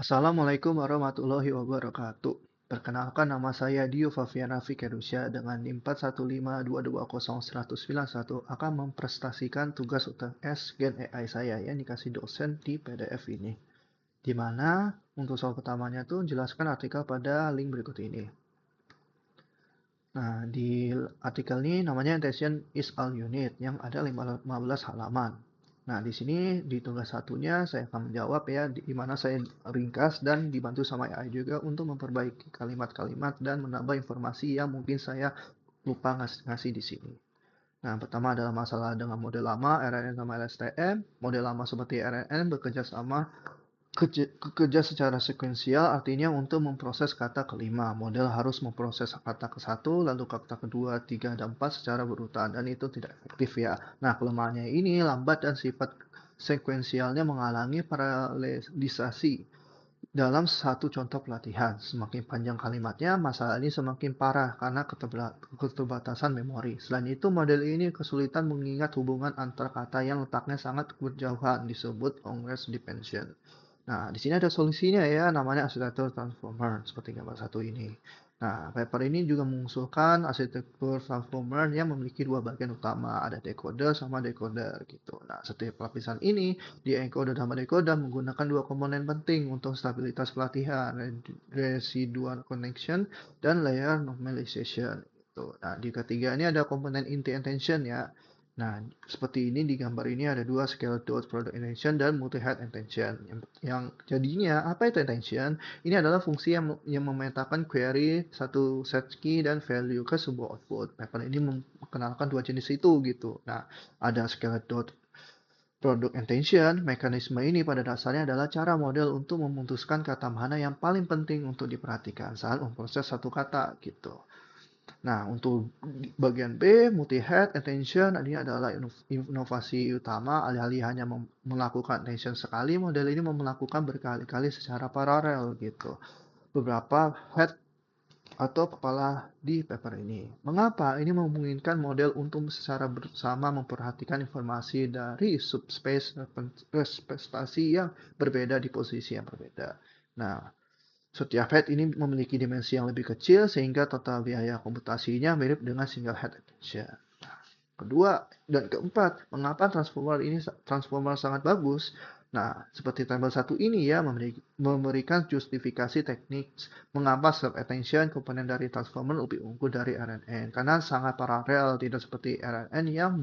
Assalamualaikum warahmatullahi wabarakatuh. Perkenalkan nama saya Dio Faviana Fikerusya dengan NIM 415220191 akan mempresentasikan tugas UTS Gen AI saya yang dikasih dosen di PDF ini. Di mana untuk soal pertamanya tuh jelaskan artikel pada link berikut ini. Nah, di artikel ini namanya Intention is all unit yang ada 15 halaman. Nah, di sini di tugas satunya saya akan menjawab ya, di mana saya ringkas dan dibantu sama AI juga untuk memperbaiki kalimat-kalimat dan menambah informasi yang mungkin saya lupa ngasih di sini. Nah, pertama adalah masalah dengan model lama RNN sama LSTM. Model lama seperti RNN bekerja sama Kerja secara sekuensial artinya untuk memproses kata kelima, model harus memproses kata ke satu, lalu kata kedua, tiga, dan empat secara berurutan, dan itu tidak efektif ya. Nah, kelemahannya ini lambat dan sifat sekuensialnya menghalangi paralelisasi. Dalam satu contoh pelatihan, semakin panjang kalimatnya, masalah ini semakin parah karena keterbatasan memori. Selain itu, model ini kesulitan mengingat hubungan antar kata yang letaknya sangat berjauhan, disebut Congress Dependency. Nah, di sini ada solusinya ya, namanya arsitektur transformer, seperti gambar satu ini. Nah, paper ini juga mengusulkan arsitektur transformer yang memiliki dua bagian utama, ada decoder sama decoder gitu. Nah, setiap lapisan ini di encoder sama decoder menggunakan dua komponen penting untuk stabilitas pelatihan, residual connection dan layer normalization. Gitu. Nah, di ketiga ini ada komponen inti intention ya. Nah, seperti ini di gambar ini ada dua scale dot product intention dan multi-head intention. Yang jadinya apa itu intention? Ini adalah fungsi yang memetakan query satu set key dan value ke sebuah output. Paper ini memperkenalkan dua jenis itu gitu. Nah, ada scale dot product intention. Mekanisme ini pada dasarnya adalah cara model untuk memutuskan kata mana yang paling penting untuk diperhatikan saat memproses satu kata gitu. Nah, untuk bagian B, multi-head attention, ini adalah inovasi utama. Alih-alih hanya melakukan attention sekali, model ini melakukan berkali-kali secara paralel gitu. Beberapa head atau kepala di paper ini. Mengapa? Ini memungkinkan model untuk secara bersama memperhatikan informasi dari subspace representasi yang berbeda di posisi yang berbeda. Nah, setiap head ini memiliki dimensi yang lebih kecil sehingga total biaya komputasinya mirip dengan single head attention. Kedua dan keempat, mengapa transformer sangat bagus? Nah, seperti tabel satu ini ya memberikan justifikasi teknik mengapa sub attention komponen dari transformer lebih unggul dari RNN karena sangat paralel, tidak seperti RNN yang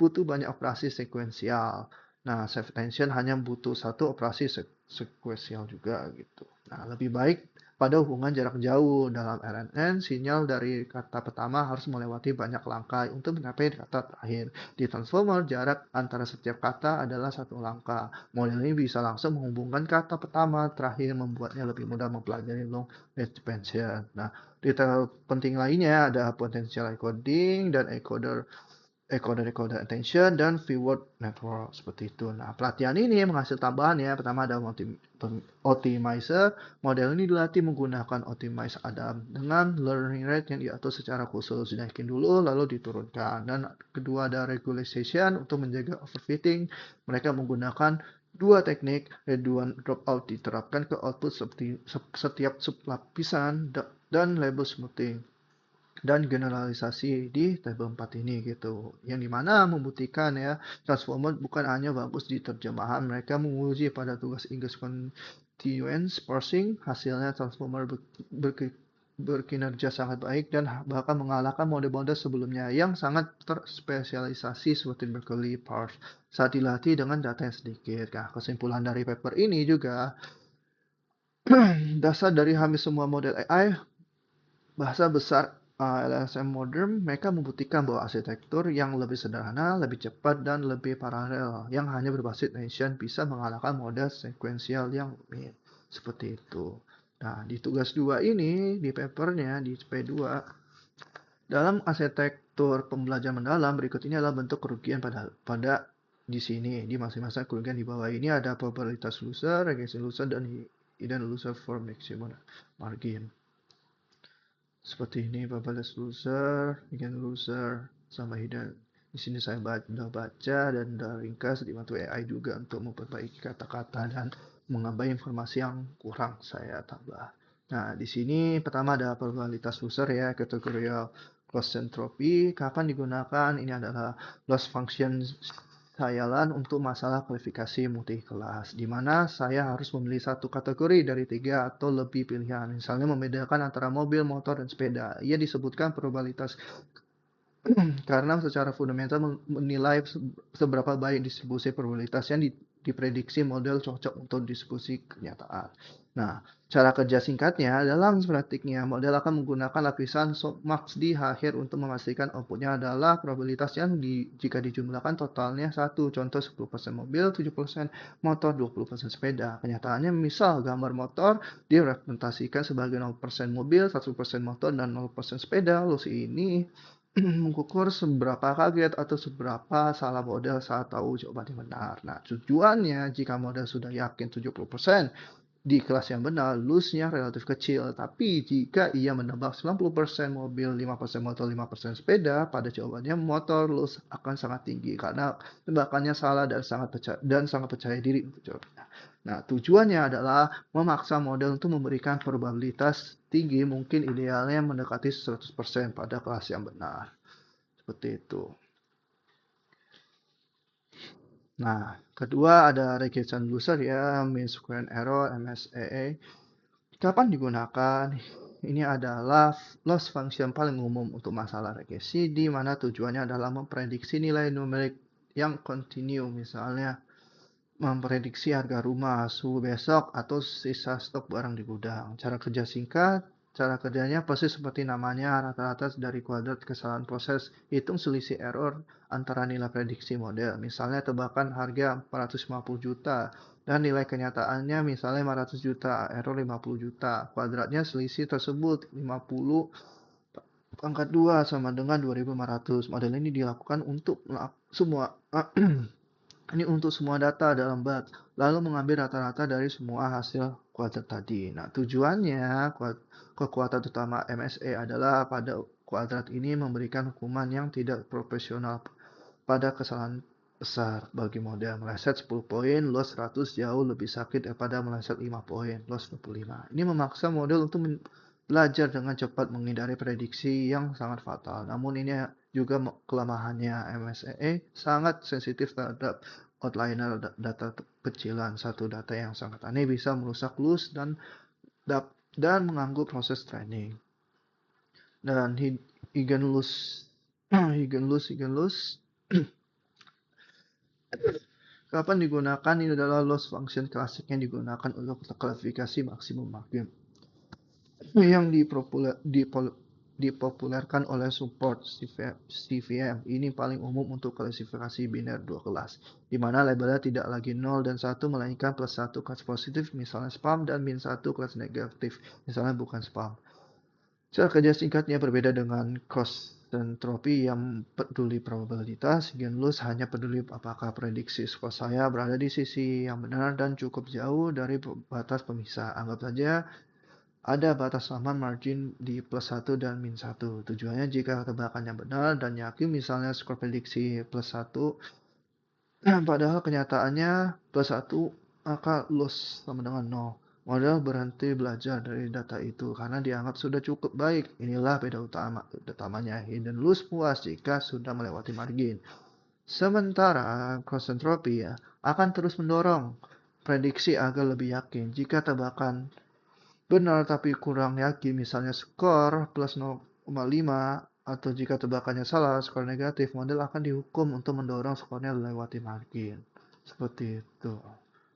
butuh banyak operasi sekuensial. Nah, sub attention hanya butuh satu operasi sekuensial juga gitu. Nah, lebih baik pada hubungan jarak jauh dalam RNN, sinyal dari kata pertama harus melewati banyak langkah untuk mencapai kata terakhir. Di transformer, jarak antara setiap kata adalah satu langkah. Model ini bisa langsung menghubungkan kata pertama terakhir, membuatnya lebih mudah mempelajari long range expansion. Nah, detail penting lainnya ada potential encoding dan encoder attention dan forward network seperti itu. Nah, pelatihan ini menghasil tambahan ya. Pertama ada optimizer. Model ini dilatih menggunakan optimize Adam dengan learning rate yang diatur secara khusus. Dinaikin dulu lalu diturunkan. Dan kedua ada regularization untuk menjaga overfitting. Mereka menggunakan dua teknik reduan dropout diterapkan ke output seperti setiap sublapisan dan label smoothing dan generalisasi di tabel 4 ini gitu. Yang dimana membuktikan ya transformer bukan hanya bagus di terjemahan, mereka menguji pada tugas English Continuous Parsing, hasilnya transformer berkinerja sangat baik dan bahkan mengalahkan model-model sebelumnya yang sangat terspesialisasi seperti Berkeley Parse saat dilatih dengan data yang sedikit. Nah, kesimpulan dari paper ini juga dasar dari hampir semua model AI bahasa besar LLM modern, mereka membuktikan bahwa arsitektur yang lebih sederhana, lebih cepat, dan lebih paralel yang hanya berbasis nation bisa mengalahkan model sekuensial yang rumit. Seperti itu. Nah, di tugas 2 ini, di papernya, di P2, dalam arsitektur pembelajaran mendalam, berikut ini adalah bentuk kerugian pada di sini. Di masing-masing kerugian di bawah ini ada probabilitas loser, regression loser, dan hidden loser for maximum margin. Seperti ini, probabilitas loser, hidden loser, sama hidden. Di sini saya udah baca dan udah ringkas dibantu AI juga untuk memperbaiki kata-kata dan menambah informasi yang kurang saya tambah. Nah, di sini pertama ada probabilitas loser ya, kategorial cross entropy. Kapan digunakan? Ini adalah loss function Khayalan untuk masalah kualifikasi multi kelas, di mana saya harus memilih satu kategori dari tiga atau lebih pilihan. Misalnya membedakan antara mobil, motor, dan sepeda. Ia disebutkan probabilitas karena secara fundamental menilai seberapa baik distribusi probabilitas yang diprediksi model cocok untuk distribusi kenyataan. Nah, cara kerja singkatnya dalam praktiknya model akan menggunakan lapisan softmax di akhir untuk memastikan outputnya adalah probabilitas yang jika dijumlahkan totalnya satu. Contoh 10% mobil, 70% motor, 20% sepeda. Kenyataannya misal gambar motor direpresentasikan sebagai 0% mobil, 1% motor, dan 0% sepeda. Lalu ini mengukur seberapa kaget atau seberapa salah model saat tahu jawaban yang benar. Nah, tujuannya jika model sudah yakin 70% di kelas yang benar, loss-nya relatif kecil. Tapi jika ia menebak 90% mobil, 5% motor, 5% sepeda, pada jawabannya motor loss akan sangat tinggi karena tebakannya salah dan sangat percaya diri untuk jawabnya. Nah, tujuannya adalah memaksa model untuk memberikan probabilitas tinggi, mungkin idealnya mendekati 100% pada kelas yang benar. Seperti itu. Nah, kedua ada regression loser ya, mean square error, MSEA. Kapan digunakan? Ini adalah loss function paling umum untuk masalah regresi, di mana tujuannya adalah memprediksi nilai numerik yang kontinu, misalnya memprediksi harga rumah, suhu besok, atau sisa stok barang di gudang. Cara kerjanya persis seperti namanya, rata-rata dari kuadrat kesalahan proses, hitung selisih error antara nilai prediksi model. Misalnya tebakan harga 450 juta, dan nilai kenyataannya misalnya 500 juta, error 50 juta. Kuadratnya selisih tersebut 50 pangkat 2 sama dengan 2500. Model ini dilakukan untuk semua ini untuk semua data dalam bat, lalu mengambil rata-rata dari semua hasil kuadrat tadi. Nah, tujuannya kekuatan utama MSE adalah pada kuadrat ini memberikan hukuman yang tidak proporsional pada kesalahan besar bagi model. Meleset 10 poin, loss 100 jauh lebih sakit daripada meleset 5 poin, loss 25. Ini memaksa model untuk belajar dengan cepat menghindari prediksi yang sangat fatal. Namun ini juga kelemahannya MSE sangat sensitif terhadap outliner data kecilan. Satu data yang sangat aneh bisa merusak loss dan mengganggu proses training. Dan Eigenloss Eigenloss Kapan digunakan? Ini adalah loss function klasik yang digunakan untuk klasifikasi maksimum margin yang dipopulerkan oleh support CVM. Ini paling umum untuk klasifikasi biner dua kelas, di mana labelnya tidak lagi 0 dan 1, melainkan plus 1 kelas positif, misalnya spam, dan min 1 kelas negatif, misalnya bukan spam. Cara kerja singkatnya berbeda dengan cross entropy yang peduli probabilitas, Genlus hanya peduli apakah prediksi skor saya berada di sisi yang benar dan cukup jauh dari batas pemisah. Anggap saja ada batas aman margin di plus 1 dan min 1. Tujuannya jika tebakannya benar dan yakin misalnya skor prediksi plus 1, padahal kenyataannya plus 1, maka loss sama dengan 0. Model berhenti belajar dari data itu karena dianggap sudah cukup baik. Inilah beda utamanya. Hidden loss puas jika sudah melewati margin. Sementara cross entropy ya, akan terus mendorong prediksi agar lebih yakin. Jika tebakan benar tapi kurang yakin, misalnya skor plus 0,5, atau jika tebakannya salah, skor negatif, model akan dihukum untuk mendorong skornya melewati margin. Seperti itu.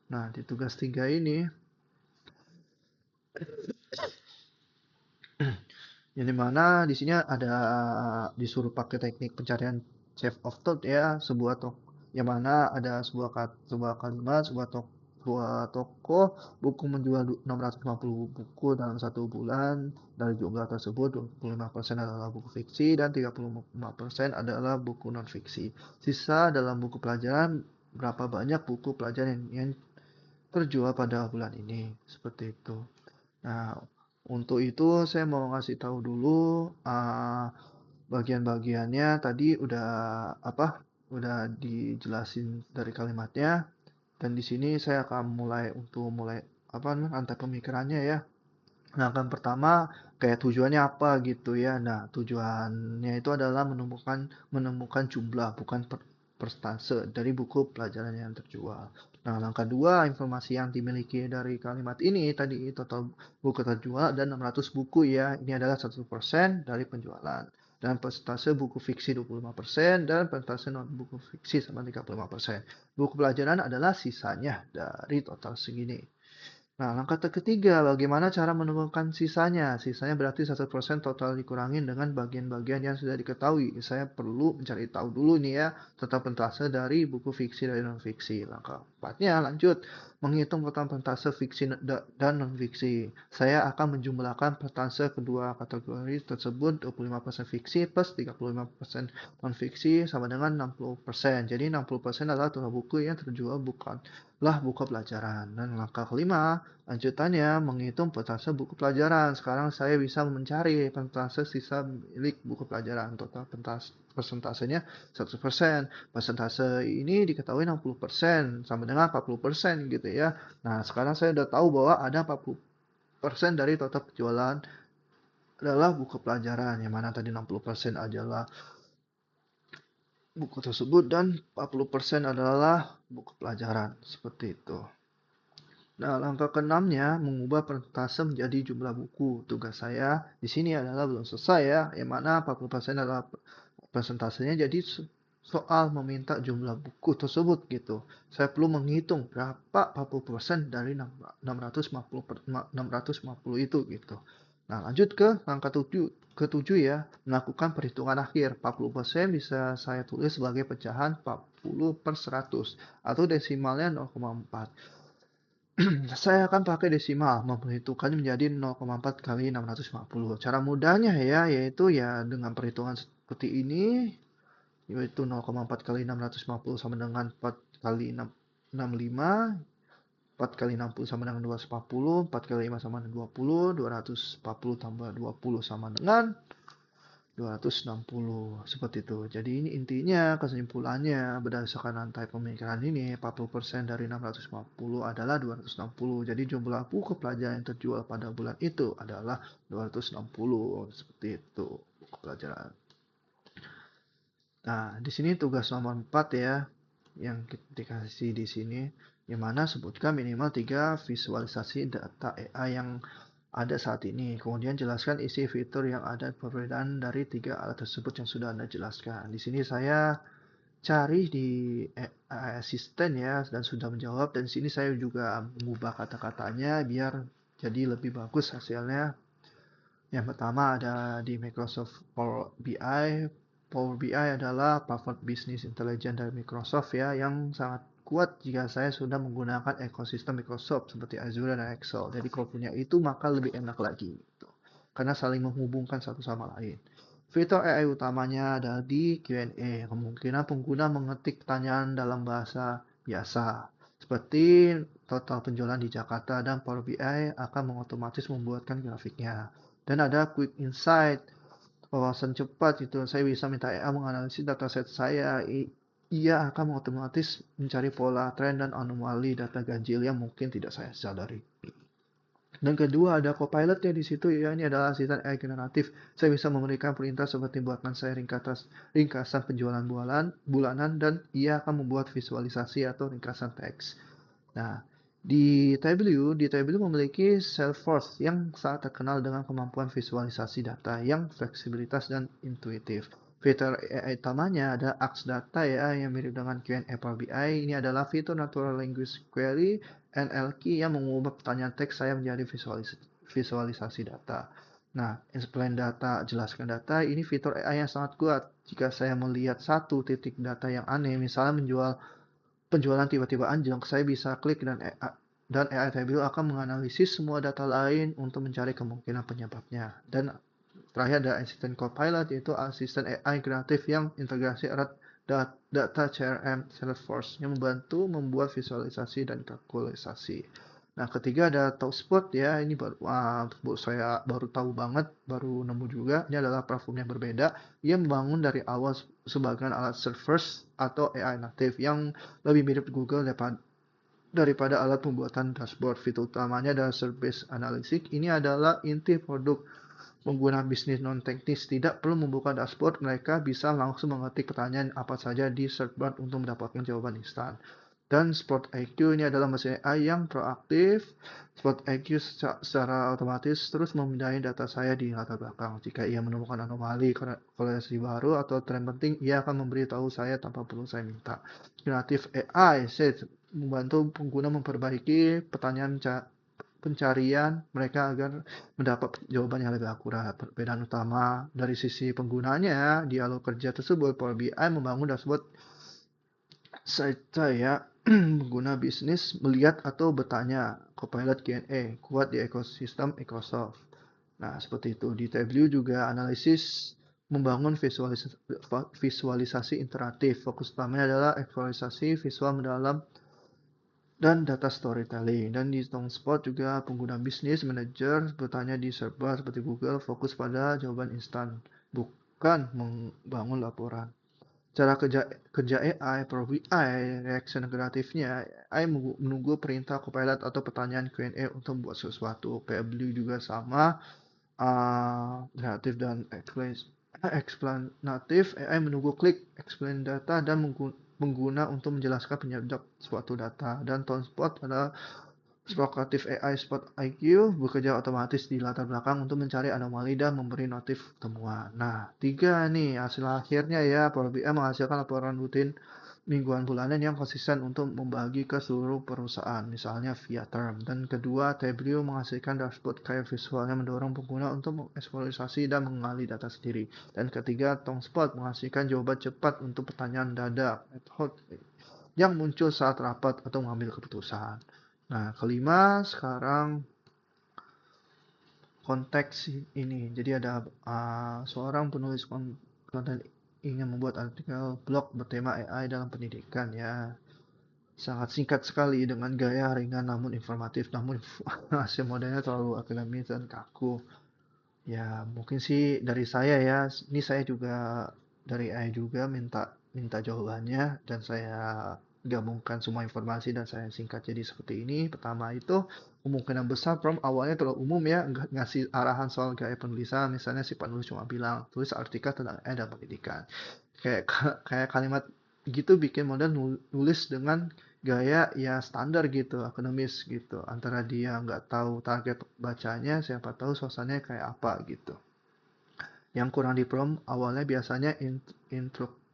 Nah, di tugas 3 ini, yang dimana di sini ada disuruh pakai teknik pencarian shape of thought ya, yang mana ada sebuah kalimat, sebuah toko buku menjual 650 buku dalam satu bulan. Dari jumlah tersebut 25% adalah buku fiksi dan 35% adalah buku non fiksi. Sisa dalam buku pelajaran, berapa banyak buku pelajaran yang terjual pada bulan ini, seperti itu. Nah, untuk itu saya mau ngasih tahu dulu bagian-bagiannya tadi udah dijelasin dari kalimatnya. Dan di sini saya akan mulai rantai pemikirannya ya. Nah, kan pertama kayak tujuannya apa gitu ya. Nah, tujuannya itu adalah menemukan menemukan jumlah bukan persentase dari buku pelajaran yang terjual. Nah, langkah dua, informasi yang dimiliki dari kalimat ini tadi total buku terjual dan 600 buku ya. Ini adalah 1% dari penjualan. Dan persentase buku fiksi 25% dan persentase non buku fiksi sama 35%. Buku pelajaran adalah sisanya dari total segini. Nah, langkah ketiga, bagaimana cara menemukan sisanya? Sisanya berarti 1% total dikurangin dengan bagian-bagian yang sudah diketahui. Saya perlu mencari tahu dulu nih ya, total persentase dari buku fiksi dan non-fiksi. Langkah empatnya, lanjut. Menghitung total persentase fiksi dan non-fiksi. Saya akan menjumlahkan persentase kedua kategori tersebut, 25% fiksi plus 35% non-fiksi sama dengan 60%. Jadi 60% adalah total buku yang terjual bukanlah buku pelajaran. Dan langkah kelima, lanjutannya, menghitung persentase buku pelajaran. Sekarang saya bisa mencari persentase sisa milik buku pelajaran. Total persentasenya 100%. Persentase ini diketahui 60% sama dengan 40% gitu ya. Nah, sekarang saya udah tahu bahwa ada 40% dari total penjualan adalah buku pelajaran. Yang mana tadi 60% adalah buku tersebut dan 40% adalah buku pelajaran. Seperti itu. Nah, langkah keenamnya mengubah persentase menjadi jumlah buku. Tugas saya di sini adalah belum selesai ya, yang mana 40% adalah persentasenya, jadi soal meminta jumlah buku tersebut gitu. Saya perlu menghitung berapa 40% dari 650 itu gitu. Nah, lanjut ke langkah ketujuh ya, melakukan perhitungan akhir. 40% bisa saya tulis sebagai pecahan 40 per 100 atau desimalnya 0,4. Saya akan pakai desimal, memperhitungkannya menjadi 0,4 kali 650. Cara mudahnya ya, yaitu ya dengan perhitungan seperti ini, yaitu 0,4 kali 650 sama dengan 4 kali 65, 4 kali 60 sama dengan 240, 4 kali 5 sama dengan 20, 240 tambah 20 sama dengan 260 seperti itu. Jadi ini intinya kesimpulannya berdasarkan rantai pemikiran ini 40% dari 650 adalah 260. Jadi jumlah buku pelajaran yang terjual pada bulan itu adalah 260 seperti itu buku pelajaran. Nah, di sini tugas nomor 4 ya yang dikasih di sini, yang mana sebutkan minimal 3 visualisasi data AI yang ada saat ini. Kemudian jelaskan isi fitur yang ada perbedaan dari 3 alat tersebut yang sudah Anda jelaskan. Di sini saya cari di AI Assistant ya dan sudah menjawab, dan di sini saya juga mengubah kata-katanya biar jadi lebih bagus hasilnya. Yang pertama ada di Microsoft Power BI. Power BI adalah platform business intelligence dari Microsoft ya, yang sangat kuat jika saya sudah menggunakan ekosistem Microsoft seperti Azure dan Excel. Jadi kalau punya itu maka lebih enak lagi gitu. Karena saling menghubungkan satu sama lain. Fitur AI utamanya ada di Q&A. Kemungkinan pengguna mengetik pertanyaan dalam bahasa biasa. Seperti total penjualan di Jakarta, dan Power BI akan mengotomatis membuatkan grafiknya. Dan ada quick insight, wawasan cepat itu. Saya bisa minta AI menganalisis dataset saya. Ia akan otomatis mencari pola, tren, dan anomali data ganjil yang mungkin tidak saya sadari. Dan kedua ada copilot ya di situ ya, ini adalah asisten AI generatif. Saya bisa memberikan perintah seperti buatkan saya ringkasan penjualan bulanan, dan ia akan membuat visualisasi atau ringkasan teks. Nah, di Tableau memiliki Salesforce yang sangat terkenal dengan kemampuan visualisasi data yang fleksibilitas dan intuitif. Fitur AI utamanya ada Ask Data ya, yang mirip dengan Q&A Power BI. Ini adalah fitur Natural Language Query NLQ yang mengubah pertanyaan teks saya menjadi visualisasi data. Nah, explain data, jelaskan data, ini fitur AI yang sangat kuat. Jika saya melihat satu titik data yang aneh, misalnya penjualan tiba-tiba anjlok, saya bisa klik dan AI Tableau akan menganalisis semua data lain untuk mencari kemungkinan penyebabnya. Dan terakhir ada asisten Copilot, yaitu asisten AI kreatif yang integrasi erat data CRM Salesforce yang membantu membuat visualisasi dan kalkulasi. Nah, ketiga ada TalkSpot ya, ini saya baru tahu banget, baru nemu juga. Ini adalah platform yang berbeda. Ia membangun dari awal sebagai alat search atau AI native yang lebih mirip Google daripada alat pembuatan dashboard. Fitur utamanya adalah Service Analytics. Ini adalah inti produk. Pengguna bisnis non-teknis tidak perlu membuka dashboard, mereka bisa langsung mengetik pertanyaan apa saja di search bar untuk mendapatkan jawaban instan. Dan Spot IQ ini adalah mesin AI yang proaktif. Spot IQ secara otomatis terus memindai data saya di latar belakang. Jika ia menemukan anomali, koleksi baru, atau tren penting, ia akan memberitahu saya tanpa perlu saya minta. Generative AI membantu pengguna memperbaiki pertanyaan pencarian mereka agar mendapat jawaban yang lebih akurat. Perbedaan utama dari sisi penggunanya, dialog kerja tersebut, Power BI membangun dashboard saya pengguna bisnis melihat atau bertanya, Copilot Q&A, kuat di ekosistem Microsoft. Nah, seperti itu. Di Tableau juga analisis membangun visualisasi interaktif. Fokus utamanya adalah eksplorasi visual mendalam dan data storytelling. Dan di TalkSpot juga pengguna bisnis manager bertanya di server seperti Google fokus pada jawaban instan, bukan membangun laporan. Cara kerja AI, Pro AI, reaction kreatifnya, AI menunggu perintah Copilot atau pertanyaan Q&A untuk membuat sesuatu. Kayak Blue juga sama, kreatif dan explanatif, AI menunggu klik, explain data, dan pengguna untuk menjelaskan penyebab suatu data. Dan TalkSpot adalah Provocative AI Spot IQ bekerja otomatis di latar belakang untuk mencari anomali dan memberi notif temuan. Nah, tiga nih hasil akhirnya ya, Power BI menghasilkan laporan rutin mingguan bulanan yang konsisten untuk membagi ke seluruh perusahaan, misalnya via term. Dan kedua, Tableau menghasilkan dashboard kaya visual yang mendorong pengguna untuk mengeksplorasi dan mengali data sendiri. Dan ketiga, TalkSpot menghasilkan jawaban cepat untuk pertanyaan dadak yang muncul saat rapat atau mengambil keputusan. Nah, kelima sekarang konteks ini. Jadi ada seorang penulis konten ingin membuat artikel blog bertema AI dalam pendidikan ya. Sangat singkat sekali dengan gaya ringan namun informatif, namun hasil modelnya terlalu akademis dan kaku. Ya, mungkin sih dari saya ya. Ini saya juga dari AI juga minta minta jawabannya dan saya gabungkan semua informasi dan saya singkat jadi seperti ini. Pertama itu kemungkinan besar prompt awalnya terlalu umum ya, nggak ngasih arahan soal gaya penulisan. Misalnya si penulis cuma bilang tulis artikel tentang AI dan pendidikan. Kayak kayak kalimat gitu bikin model nulis dengan gaya ya standar gitu, akademis gitu. Antara dia nggak tahu target bacanya, siapa tahu suasananya kayak apa gitu. Yang kurang di prompt awalnya biasanya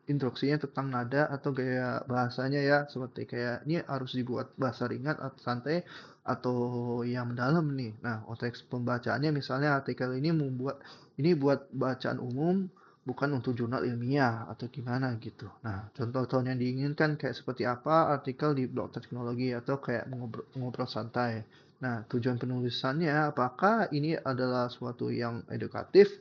instruksinya tentang nada atau gaya bahasanya ya, seperti kayak ini harus dibuat bahasa ringan atau santai atau yang mendalam nih. Nah, konteks pembacaannya misalnya artikel ini buat bacaan umum, bukan untuk jurnal ilmiah atau gimana gitu. Nah, contoh-contoh yang diinginkan kayak seperti apa artikel di blog teknologi atau kayak ngobrol santai. Nah, tujuan penulisannya apakah ini adalah suatu yang edukatif,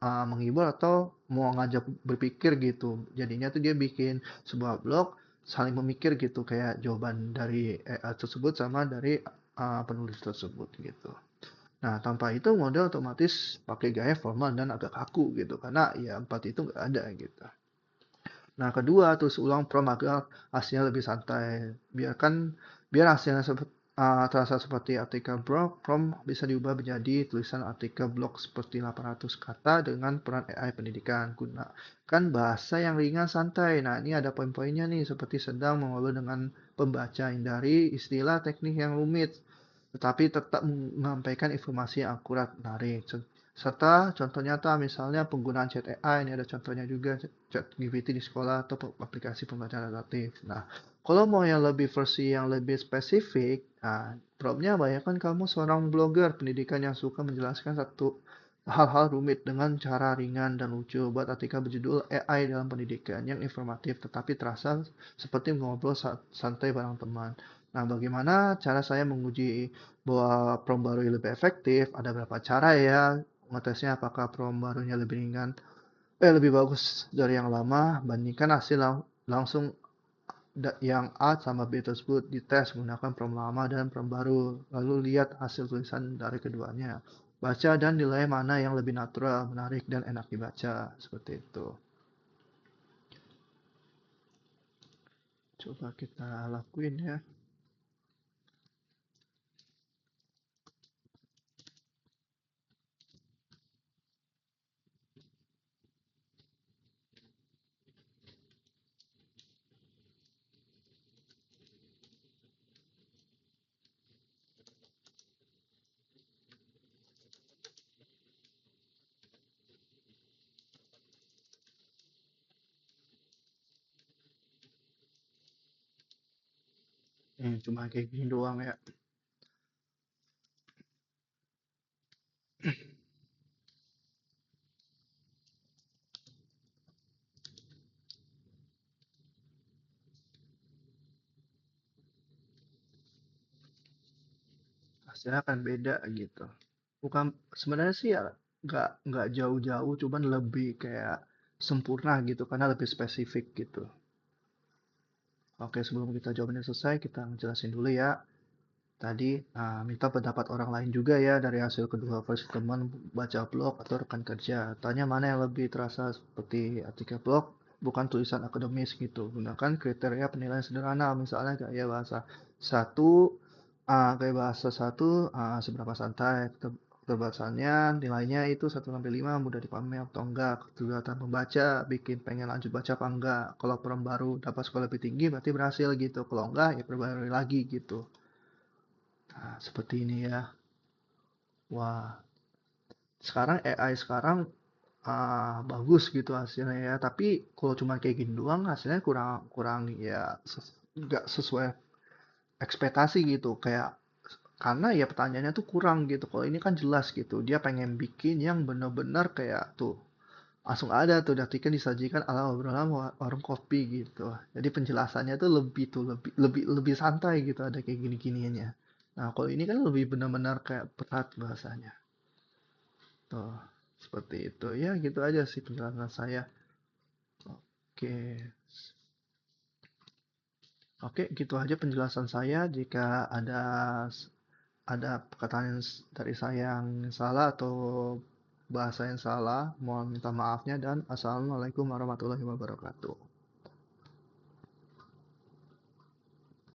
menghibur atau mau ngajak berpikir gitu. Jadinya tuh dia bikin sebuah blog saling memikir gitu kayak jawaban dari AI tersebut sama dari penulis tersebut gitu. Nah, tanpa itu model otomatis pakai gaya formal dan agak kaku gitu karena ya empat itu nggak ada gitu. Nah, kedua, terus ulang prompt agar hasilnya lebih santai. Biar hasilnya terasa seperti artikel blog, prompt bisa diubah menjadi tulisan artikel blog seperti 800 kata dengan peran AI pendidikan. Gunakan bahasa yang ringan santai. Nah, ini ada poin-poinnya nih, seperti sedang mengobrol dengan pembaca, hindari istilah teknik yang rumit, tetapi tetap menyampaikan informasi yang akurat, menarik. Serta contoh nyata misalnya penggunaan chat AI, ini ada contohnya juga chat GPT di sekolah atau aplikasi pembelajaran adaptif. Nah, kalau mau yang lebih versi yang lebih spesifik, nah, promptnya bayangkan kamu seorang blogger pendidikan yang suka menjelaskan satu hal-hal rumit dengan cara ringan dan lucu. Buat artikel berjudul AI dalam pendidikan yang informatif tetapi terasa seperti ngobrol santai bareng teman. Nah, bagaimana cara saya menguji bahwa prompt baru lebih efektif? Ada beberapa cara ya. Ngetesnya apakah prompt barunya lebih ringan, lebih bagus dari yang lama. Bandingkan hasil langsung yang A sama B tersebut dites menggunakan prompt lama dan prompt baru. Lalu lihat hasil tulisan dari keduanya. Baca dan nilai mana yang lebih natural, menarik, dan enak dibaca. Seperti itu. Coba kita lakuin ya. Cuma kayak gini doang ya. Hasilnya akan beda gitu. Bukan sebenarnya sih ya nggak jauh-jauh, cuman lebih kayak sempurna gitu karena lebih spesifik gitu. Oke, sebelum kita jawabannya selesai, kita ngejelasin dulu ya. Tadi minta pendapat orang lain juga ya dari hasil kedua versi teman baca blog atau rekan kerja. Tanya mana yang lebih terasa seperti artikel blog, bukan tulisan akademis gitu. Gunakan kriteria penilaian sederhana, misalnya gaya bahasa satu, seberapa santai, ketebasannya, nilainya itu 1 sampai 5 mudah dipahami atau enggak. Kegiatan pembaca, bikin pengen lanjut baca apa enggak. Kalau peran baru dapat skor lebih tinggi berarti berhasil gitu. Kalau enggak ya perbarui lagi gitu. Nah, seperti ini ya. Wah, sekarang AI sekarang bagus gitu hasilnya ya. Tapi kalau cuma kayak gini doang hasilnya kurang kurang ya nggak sesuai ekspektasi gitu. Kayak karena ya pertanyaannya tuh kurang gitu. Kalau ini kan jelas gitu. Dia pengen bikin yang bener-bener kayak tuh langsung ada tuh artikel disajikan ala obrolan warung kopi gitu. Jadi penjelasannya tuh lebih santai gitu. Ada kayak gini-giniannya. Nah, kalau ini kan lebih benar-benar kayak berat bahasanya. Tuh, seperti itu. Ya, gitu aja sih penjelasan saya. Oke. Oke, gitu aja penjelasan saya. Jika ada perkataan dari saya yang salah atau bahasa yang salah, mohon minta maafnya dan assalamualaikum warahmatullahi wabarakatuh.